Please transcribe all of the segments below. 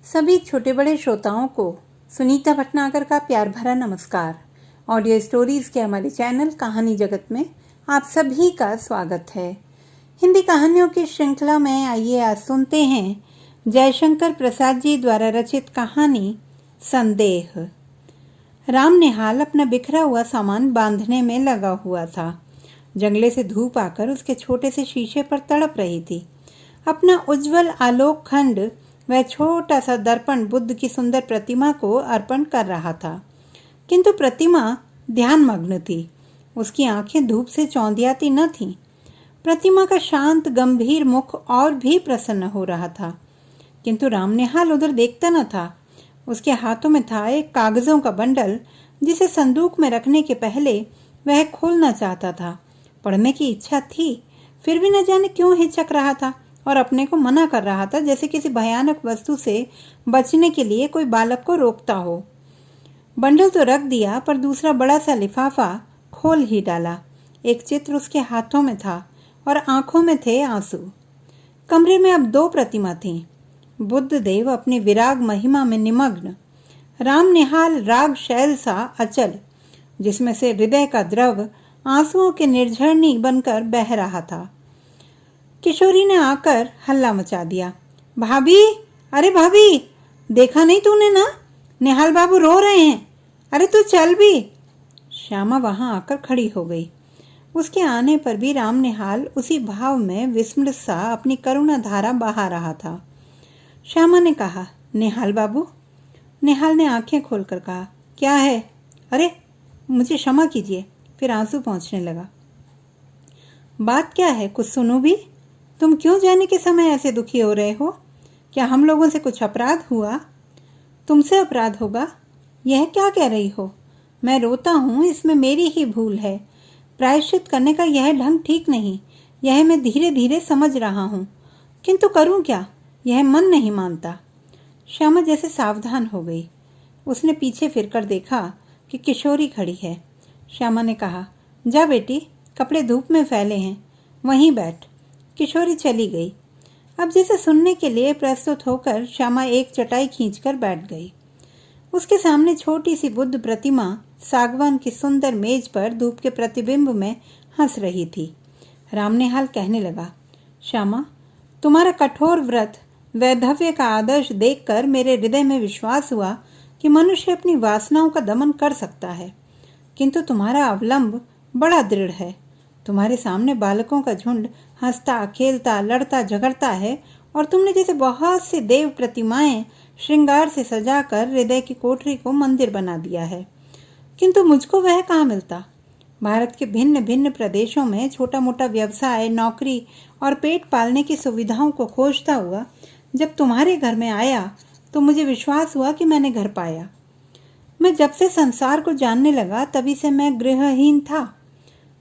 सभी छोटे बड़े श्रोताओं को सुनीता भटनागर का प्यार भरा नमस्कार। ऑडियो स्टोरीज के हमारे चैनल कहानी जगत में आप सभी का स्वागत है। हिंदी कहानियों की श्रृंखला में आइए आज सुनते हैं जयशंकर प्रसाद जी द्वारा रचित कहानी संदेह। राम निहाल अपना बिखरा हुआ सामान बांधने में लगा हुआ था। जंगले से धूप आकर उसके छोटे से शीशे पर तड़प रही थी। अपना उज्जवल आलोक खंड वह छोटा सा दर्पण बुद्ध की सुंदर प्रतिमा को अर्पण कर रहा था, किंतु प्रतिमा ध्यान मग्न थी। उसकी आंखें धूप से चौंधियाती न थीं। प्रतिमा का शांत गंभीर मुख और भी प्रसन्न हो रहा था, किंतु राम निहाल उधर देखता न था। उसके हाथों में था एक कागजों का बंडल, जिसे संदूक में रखने के पहले वह खोलना चाहता था। पढ़ने की इच्छा थी, फिर भी न जाने क्यों हिचक रहा था और अपने को मना कर रहा था, जैसे किसी भयानक वस्तु से बचने के लिए कोई बालक को रोकता हो। बंडल तो रख दिया, पर दूसरा बड़ा सा लिफाफा खोल ही डाला। एक चित्र उसके हाथों में था और आंखों में थे आंसू। कमरे में अब दो प्रतिमा थीं। बुद्ध देव अपनी विराग महिमा में निमग्न, राम निहाल राग शैल सा अचल, जिसमें से हृदय का द्रव आंसुओं के निर्झरणी बनकर बह रहा था। किशोरी ने आकर हल्ला मचा दिया। भाभी, अरे भाभी, देखा नहीं तूने ना? निहाल बाबू रो रहे हैं। अरे तू चल भी। श्यामा वहां आकर खड़ी हो गई। उसके आने पर भी राम निहाल उसी भाव में विस्मृत सा अपनी करुणा धारा बहा रहा था। श्यामा ने कहा, निहाल बाबू। निहाल ने आंखें खोलकर कहा, क्या है? अरे मुझे क्षमा कीजिए। फिर आंसू पहुंचने लगा। बात क्या है, कुछ सुनो भी। तुम क्यों जाने के समय ऐसे दुखी हो रहे हो? क्या हम लोगों से कुछ अपराध हुआ? तुमसे अपराध होगा? यह क्या कह रही हो? मैं रोता हूँ, इसमें मेरी ही भूल है। प्रायश्चित करने का यह ढंग ठीक नहीं। यह मैं धीरे धीरे समझ रहा हूँ, किंतु करूँ क्या? यह मन नहीं मानता। श्यामा जैसे सावधान हो गई। उसने पीछे फिरकर देखा कि किशोरी खड़ी है। श्यामा ने कहा, जा बेटी, कपड़े धूप में फैले हैं, वहीं बैठ। किशोरी चली गई। अब जैसे सुनने के लिए प्रस्तुत होकर श्यामा एक चटाई खींचकर बैठ गई। उसके सामने छोटी सी बुद्ध प्रतिमा सागवान की सुंदर मेज पर धूप के प्रतिबिंब में हंस रही थी। राम निहाल कहने लगा, श्यामा, तुम्हारा कठोर व्रत वैधव्य का आदर्श देखकर मेरे हृदय में विश्वास हुआ कि मनुष्य अपनी वासनाओं का दमन कर सकता है, किंतु तुम्हारा अवलंब बड़ा दृढ़ है। तुम्हारे सामने बालकों का झुंड हंसता खेलता लड़ता झगड़ता है, और तुमने जैसे बहुत सी देव प्रतिमाएं श्रृंगार से सजाकर हृदय की कोठरी को मंदिर बना दिया है, किंतु मुझको वह कहाँ मिलता। भारत के भिन्न भिन्न प्रदेशों में छोटा मोटा व्यवसाय, नौकरी और पेट पालने की सुविधाओं को खोजता हुआ जब तुम्हारे घर में आया तो मुझे विश्वास हुआ कि मैंने घर पाया। मैं जब से संसार को जानने लगा तभी से मैं गृहहीन था।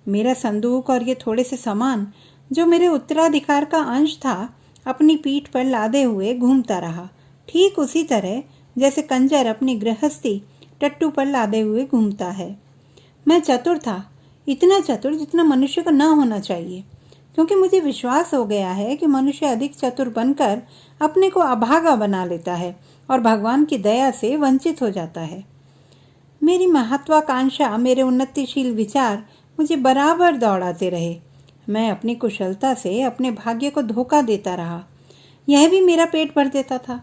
मेरा संदूक और ये थोड़े से सामान जो मेरे उत्तराधिकार का अंश था, अपनी पीठ पर लादे हुए घूमता रहा, ठीक उसी तरह जैसे कंजर अपनी गृहस्थी टट्टू पर लादे हुए घूमता है। मैं चतुर था, इतना चतुर जितना मनुष्य को न होना चाहिए, क्योंकि मुझे विश्वास हो गया है कि मनुष्य अधिक चतुर बनकर अपने को अभागा बना लेता है और भगवान की दया से वंचित हो जाता है। मेरी महत्वाकांक्षा, मेरे उन्नतिशील विचार मुझे बराबर दौड़ाते रहे। मैं अपनी कुशलता से अपने भाग्य को धोखा देता रहा। यह भी मेरा पेट भर देता था।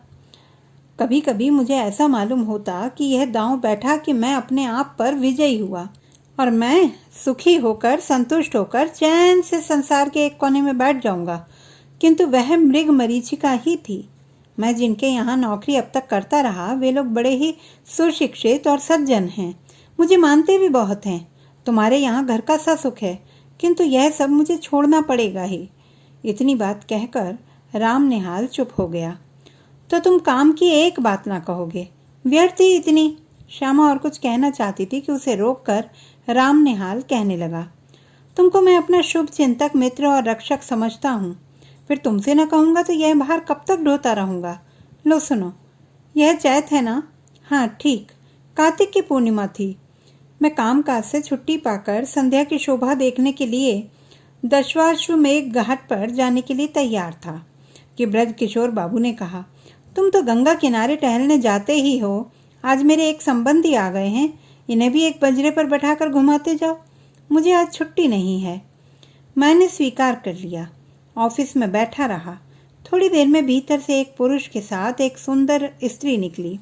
कभी कभी मुझे ऐसा मालूम होता कि यह दांव बैठा कि मैं अपने आप पर विजयी हुआ और मैं सुखी होकर, संतुष्ट होकर चैन से संसार के एक कोने में बैठ जाऊंगा, किंतु वह मृग मरीचिका ही थी। मैं जिनके यहाँ नौकरी अब तक करता रहा, वे लोग बड़े ही सुशिक्षित और सज्जन हैं, मुझे मानते भी बहुत हैं। तुम्हारे यहाँ घर का सा सुख है, किंतु यह सब मुझे छोड़ना पड़ेगा ही। इतनी बात कहकर राम निहाल चुप हो गया। तो तुम काम की एक बात ना कहोगे, व्यर्थ ही इतनी। श्यामा और कुछ कहना चाहती थी कि उसे रोककर राम निहाल कहने लगा, तुमको मैं अपना शुभ चिंतक, मित्र और रक्षक समझता हूँ। फिर तुमसे न कहूँगा तो यह भार कब तक ढोता रहूँगा। लो सुनो, यह चैत है ना? हाँ ठीक, कार्तिक की पूर्णिमा थी। मैं कामकाज से छुट्टी पाकर संध्या की शोभा देखने के लिए दशाश्वमेध घाट पर जाने के लिए तैयार था कि ब्रज किशोर बाबू ने कहा, तुम तो गंगा किनारे टहलने जाते ही हो, आज मेरे एक संबंधी आ गए हैं, इन्हें भी एक बजरे पर बैठाकर घुमाते जाओ। मुझे आज छुट्टी नहीं है। मैंने स्वीकार कर लिया। ऑफिस में बैठा रहा। थोड़ी देर में भीतर से एक पुरुष के साथ एक सुंदर स्त्री निकली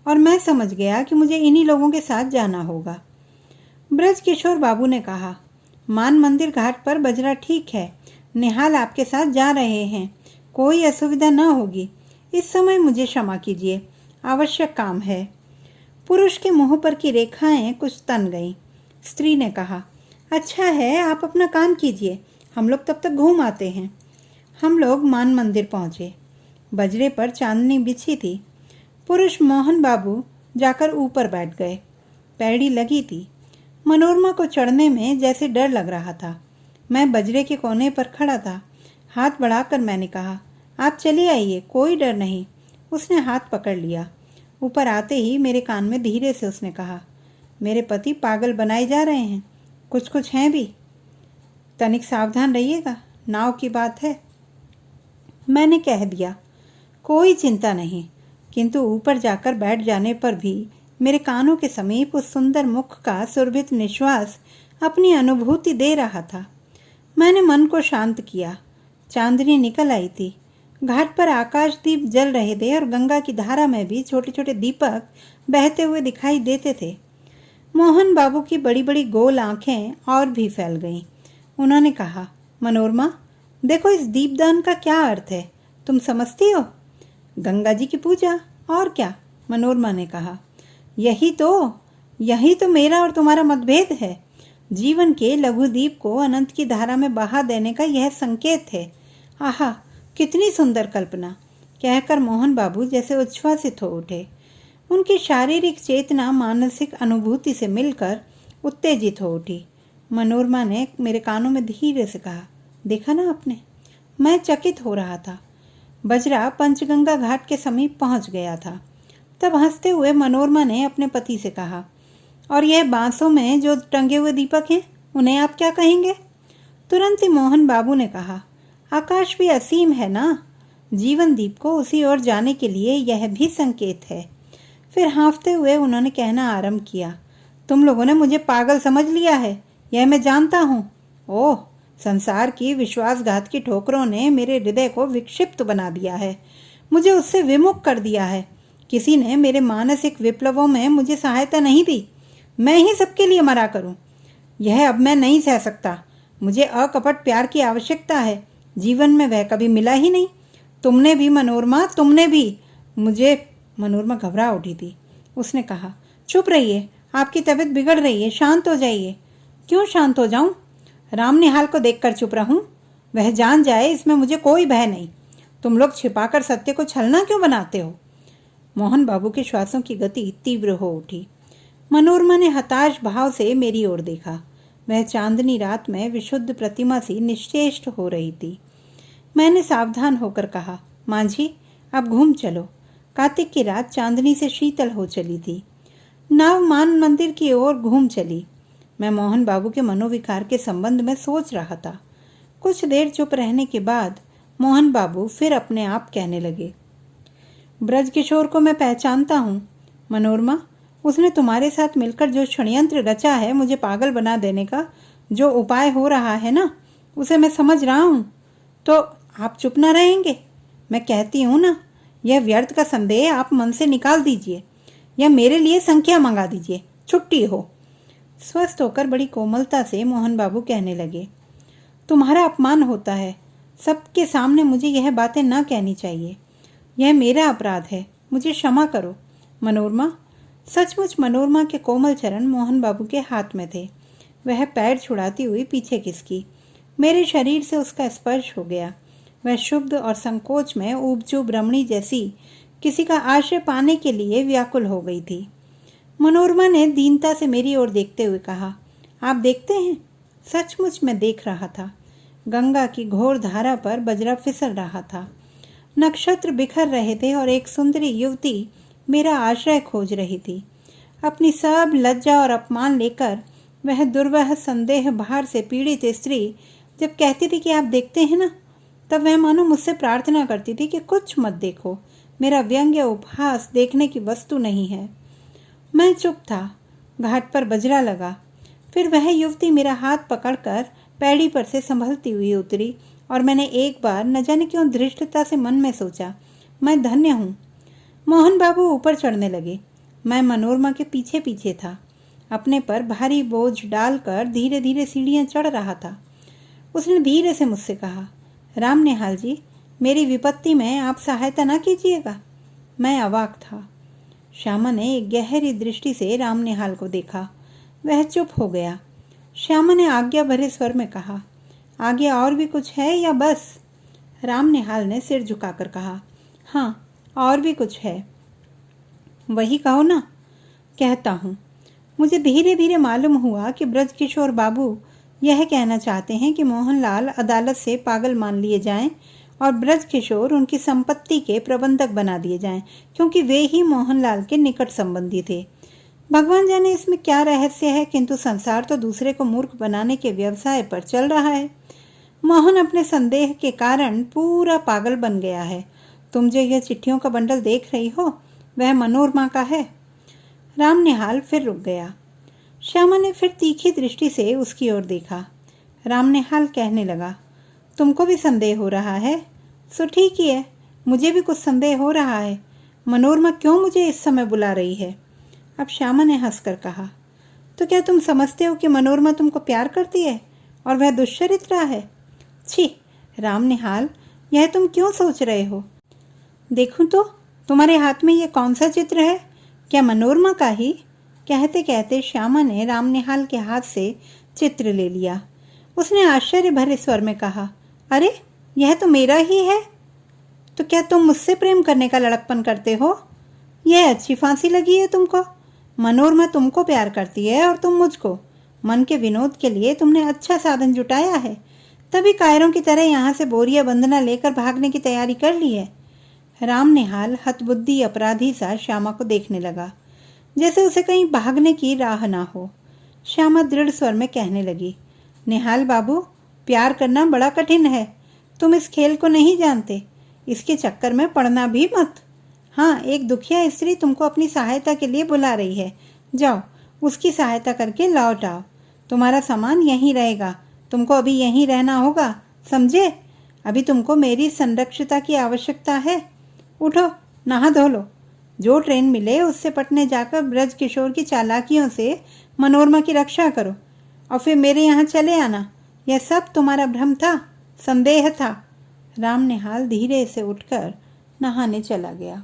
और मैं समझ गया कि मुझे इन्हीं लोगों के साथ जाना होगा। ब्रजकिशोर बाबू ने कहा, मान मंदिर घाट पर बजरा ठीक है, निहाल आपके साथ जा रहे हैं, कोई असुविधा न होगी। इस समय मुझे क्षमा कीजिए, आवश्यक काम है। पुरुष के मुंह पर की रेखाएं कुछ तन गईं। स्त्री ने कहा, अच्छा है, आप अपना काम कीजिए, हम लोग तब तक घूम आते हैं। हम लोग मान मंदिर पहुंचे। बजरे पर चांदनी बिछी थी। पुरुष मोहन बाबू जाकर ऊपर बैठ गए। पैड़ी लगी थी। मनोरमा को चढ़ने में जैसे डर लग रहा था। मैं बजरे के कोने पर खड़ा था। हाथ बढ़ाकर मैंने कहा, आप चलिए आइए, कोई डर नहीं। उसने हाथ पकड़ लिया। ऊपर आते ही मेरे कान में धीरे से उसने कहा, मेरे पति पागल बनाए जा रहे हैं, कुछ कुछ हैं भी, तनिक सावधान रहिएगा, नाव की बात है। मैंने कह दिया, कोई चिंता नहीं, किंतु ऊपर जाकर बैठ जाने पर भी मेरे कानों के समीप उस सुंदर मुख का सुरभित निश्वास अपनी अनुभूति दे रहा था। मैंने मन को शांत किया। चांदनी निकल आई थी। घाट पर आकाश दीप जल रहे थे और गंगा की धारा में भी छोटे छोटे दीपक बहते हुए दिखाई देते थे। मोहन बाबू की बड़ी बड़ी गोल आंखें और भी फैल गईं। उन्होंने कहा, मनोरमा, देखो इस दीपदान का क्या अर्थ है, तुम समझती हो? गंगा जी की पूजा, और क्या? मनोरमा ने कहा, यही तो मेरा और तुम्हारा मतभेद है। जीवन के लघु दीप को अनंत की धारा में बहा देने का यह संकेत है। आहा, कितनी सुंदर कल्पना, कहकर मोहन बाबू जैसे उच्छ्वासित हो उठे। उनकी शारीरिक चेतना मानसिक अनुभूति से मिलकर उत्तेजित हो उठी। मनोरमा ने मेरे कानों में धीरे से कहा, देखा ना आपने? मैं चकित हो रहा था। बजरा पंचगंगा घाट के समीप पहुंच गया था। तब हंसते हुए मनोरमा ने अपने पति से कहा, और यह बांसों में जो टंगे हुए दीपक हैं, उन्हें आप क्या कहेंगे? तुरंत ही मोहन बाबू ने कहा, आकाश भी असीम है ना, जीवन दीप को उसी ओर जाने के लिए यह भी संकेत है। फिर हाँफते हुए उन्होंने कहना आरंभ किया, तुम लोगों ने मुझे पागल समझ लिया है, यह मैं जानता हूँ। ओह, संसार की विश्वासघात की ठोकरों ने मेरे हृदय को विक्षिप्त बना दिया है, मुझे उससे विमुख कर दिया है। किसी ने मेरे मानसिक विप्लवों में मुझे सहायता नहीं दी। मैं ही सबके लिए मरा करूं, यह अब मैं नहीं सह सकता। मुझे अकपट प्यार की आवश्यकता है, जीवन में वह कभी मिला ही नहीं। तुमने भी मनोरमा, तुमने भी मुझे। मनोरमा घबरा उठी थी। उसने कहा, चुप रहिए, आपकी तबीयत बिगड़ रही है, शांत हो जाइए। क्यों शांत हो जाऊं? राम निहाल को देखकर चुप रहूं? वह जान जाए, इसमें मुझे कोई भय नहीं। तुम लोग छिपाकर सत्य को छलना क्यों बनाते हो? मोहन बाबू के श्वासों की गति तीव्र हो उठी। मनोरमा ने हताश भाव से मेरी ओर देखा। वह चांदनी रात में विशुद्ध प्रतिमा सी निश्चेष्ट हो रही थी। मैंने सावधान होकर कहा, माँ जी, अब घूम चलो। कार्तिक की रात चांदनी से शीतल हो चली थी। नाव मान मंदिर की ओर घूम चली। मैं मोहन बाबू के मनोविकार के संबंध में सोच रहा था। कुछ देर चुप रहने के बाद मोहन बाबू फिर अपने आप कहने लगे, ब्रजकिशोर को मैं पहचानता हूँ। मनोरमा, उसने तुम्हारे साथ मिलकर जो षड्यंत्र रचा है मुझे पागल बना देने का, जो उपाय हो रहा है ना, उसे मैं समझ रहा हूँ। तो आप चुप ना रहेंगे? मैं कहती हूँ ना, यह व्यर्थ का संदेह आप मन से निकाल दीजिए, या मेरे लिए संख्या मंगा दीजिए, छुट्टी हो। स्वस्थ होकर बड़ी कोमलता से मोहन बाबू कहने लगे, तुम्हारा अपमान होता है, सबके सामने मुझे यह बातें ना कहनी चाहिए। यह मेरा अपराध है, मुझे क्षमा करो। मनोरमा, सचमुच मनोरमा के कोमल चरण मोहन बाबू के हाथ में थे। वह पैर छुड़ाती हुई पीछे खिसकी। मेरे शरीर से उसका स्पर्श हो गया। वह शुद्ध और संकोच में ऊबजूब रमणी जैसी किसी का आश्रय पाने के लिए व्याकुल हो गई थी। मनोरमा ने दीनता से मेरी ओर देखते हुए कहा, आप देखते हैं? सचमुच मैं देख रहा था। गंगा की घोर धारा पर बजरा फिसल रहा था। नक्षत्र बिखर रहे थे और एक सुंदरी युवती मेरा आश्रय खोज रही थी। अपनी सब लज्जा और अपमान लेकर वह दुर्वह संदेह भार से पीड़ित स्त्री जब कहती थी कि आप देखते हैं ना, तब वह मानो मुझसे प्रार्थना करती थी कि कुछ मत देखो, मेरा व्यंग्य उपहास देखने की वस्तु नहीं है। मैं चुप था। घाट पर बजरा लगा। फिर वह युवती मेरा हाथ पकड़कर पैड़ी पर से संभलती हुई उतरी और मैंने एक बार न जाने क्यों धृष्टता से मन में सोचा, मैं धन्य हूँ। मोहन बाबू ऊपर चढ़ने लगे। मैं मनोरमा के पीछे पीछे था। अपने पर भारी बोझ डालकर धीरे धीरे सीढ़ियाँ चढ़ रहा था। उसने धीरे से मुझसे कहा, राम निहाल जी, मेरी विपत्ति में आप सहायता न कीजिएगा। मैं अवाक था। श्यामा ने एक गहरी दृष्टि से राम निहाल को देखा। वह चुप हो गया। श्यामा ने आज्ञा भरे स्वर में कहा, आगे और भी कुछ है या बस? राम निहाल ने सिर झुकाकर कहा, हाँ, और भी कुछ है। वही कहो ना। कहता हूँ। मुझे धीरे धीरे मालूम हुआ कि ब्रजकिशोर बाबू यह कहना चाहते हैं कि मोहनलाल अदालत से पागल मान लिए जाएं और ब्रजकिशोर उनकी संपत्ति के प्रबंधक बना दिए जाएं, क्योंकि वे ही मोहनलाल के निकट संबंधी थे। भगवान जाने इसमें क्या रहस्य है, किंतु संसार तो दूसरे को मूर्ख बनाने के व्यवसाय पर चल रहा है। मोहन अपने संदेह के कारण पूरा पागल बन गया है। तुम जो यह चिट्ठियों का बंडल देख रही हो, वह मनोरमा का है। राम निहाल फिर रुक गया। श्यामा ने फिर तीखी दृष्टि से उसकी ओर देखा। राम निहाल कहने लगा, तुमको भी संदेह हो रहा है? सो ठीक ही है, मुझे भी कुछ संदेह हो रहा है। मनोरमा क्यों मुझे इस समय बुला रही है? अब श्यामा ने हंसकर कहा, तो क्या तुम समझते हो कि मनोरमा तुमको प्यार करती है और वह दुष्चरित्रा है? छी राम निहाल, यह तुम क्यों सोच रहे हो? देखूं तो तुम्हारे हाथ में यह कौन सा चित्र है? क्या मनोरमा का ही? कहते कहते श्यामा ने राम निहाल के हाथ से चित्र ले लिया। उसने आश्चर्य भरे स्वर में कहा, अरे यह तो मेरा ही है। तो क्या तुम मुझसे प्रेम करने का लड़कपन करते हो? यह अच्छी फांसी लगी है तुमको। मनोरमा तुमको प्यार करती है और तुम मुझको। मन के विनोद के लिए तुमने अच्छा साधन जुटाया है, तभी कायरों की तरह यहाँ से बोरिया बंधना लेकर भागने की तैयारी कर ली है। राम निहाल हतबुद्धि अपराधी सा श्यामा को देखने लगा, जैसे उसे कहीं भागने की राह ना हो। श्यामा दृढ़ स्वर में कहने लगी, निहाल बाबू, प्यार करना बड़ा कठिन है। तुम इस खेल को नहीं जानते। इसके चक्कर में पड़ना भी मत। हाँ, एक दुखिया स्त्री तुमको अपनी सहायता के लिए बुला रही है। जाओ, उसकी सहायता करके लौट आओ। तुम्हारा सामान यहीं रहेगा। तुमको अभी यहीं रहना होगा, समझे? अभी तुमको मेरी संरक्षिता की आवश्यकता है। उठो, नहा धो लो। जो ट्रेन मिले उससे पटने जाकर ब्रजकिशोर की चालाकियों से मनोरमा की रक्षा करो और फिर मेरे यहाँ चले आना। यह सब तुम्हारा भ्रम था, संदेह था। राम निहाल धीरे से उठकर नहाने चला गया।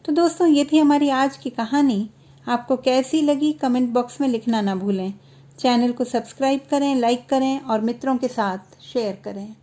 तो दोस्तों, ये थी हमारी आज की कहानी। आपको कैसी लगी कमेंट बॉक्स में लिखना ना भूलें। चैनल को सब्सक्राइब करें, लाइक करें और मित्रों के साथ शेयर करें।